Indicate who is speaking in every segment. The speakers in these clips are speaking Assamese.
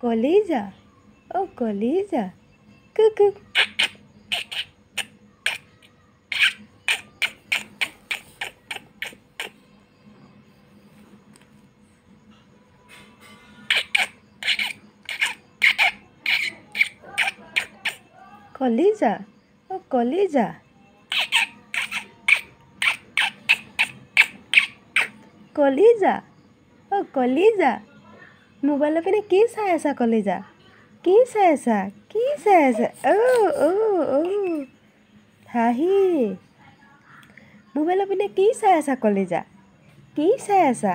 Speaker 1: কলিজা কলিজা কুকু কলিজা কলিজা কলিজা কলিজা মোবাইলৰ পিনে কি চাই আছা কলিজা কি চাই আছা হাঁহি মোবাইলৰ পিনে কি চাই আছা কলিজা কি চাই আছা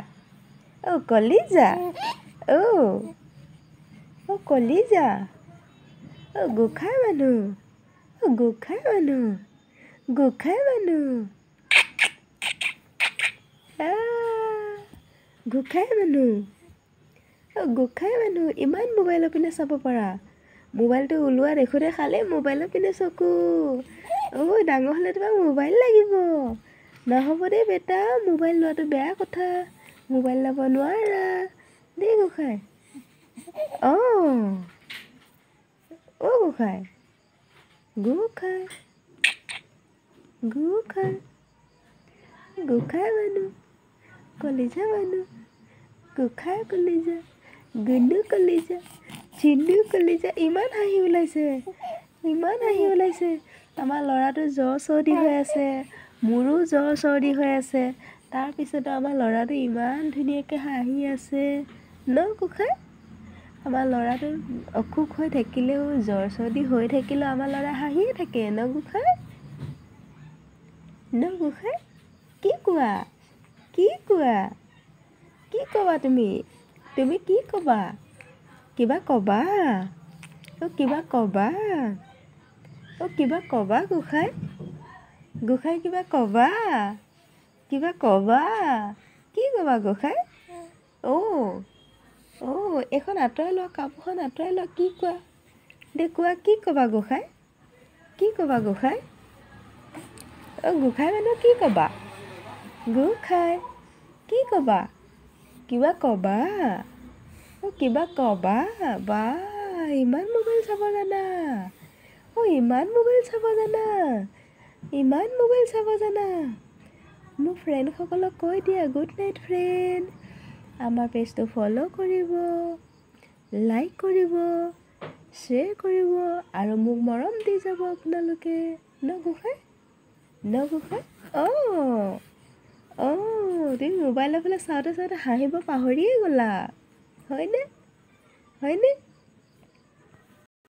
Speaker 1: কলিজা কলিজা গোঁসাই মানুহ গোঁসাই মানুহ গোঁসাই মানুহ গোঁসাই মানুহ গোঁসাই মানুহ ইমান মোবাইলৰ পিনে চাব পাৰা মোবাইলটো ওলোৱা দেখোঁতে খালে মোবাইলৰ পিনে চকু ডাঙৰ হ'লে তোমাক মোবাইল লাগিব নহ'ব দেই বেটা মোবাইল লোৱাটো বেয়া কথা মোবাইল ল'ব নোৱাৰা দেই গোঁসাই গোঁসাই গোঁসাই গোঁসাই গোঁসাই মানুহ কলিজা মানুহ গোঁসাই কলিজা গুণু কলিজা চিনু কলিজা ইমান হাঁহি ওলাইছে আমাৰ ল'ৰাটো জ্বৰ চৰ্দি হৈ আছে মোৰো জ্বৰ চৰ্দি হৈ আছে তাৰপিছতো আমাৰ ল'ৰাটো ইমান ধুনীয়াকৈ হাঁহি আছে ন গোঁসাই আমাৰ ল'ৰাটো অসুখ হৈ থাকিলেও জ্বৰ চৰ্দি হৈ থাকিলেও আমাৰ ল'ৰা হাঁহিয়ে থাকে ন গোঁসাই কি কোৱা কি ক'বা তুমি কি ক'বা কিবা ক'বা কিবা ক'বা গোঁসাই কিবা ক'বা কি ক'বা গোঁসাই এইখন আঁতৰাই লোৱা কাপোৰখন আঁতৰাই লোৱা কি কোৱা কোৱা কি ক'বা গোঁসাই গোঁসাই মানুহ কি ক'বা গোঁসাই কি ক'বা কিবা ক'বা বা ইমান মোবাইল চাব জানা মোৰ ফ্ৰেণ্ডসকলক কৈ দিয়া গুড নাইট ফ্ৰেণ্ড আমাৰ পেজটো ফ'ল' কৰিব লাইক কৰিব শ্বেয়াৰ কৰিব আৰু মোক মৰম দি যাব আপোনালোকে ন গোঁসাই তুমি মোবাইলৰ ফালে চাওঁতে হাঁহিব পাহৰিয়ে গ'লা হয়নে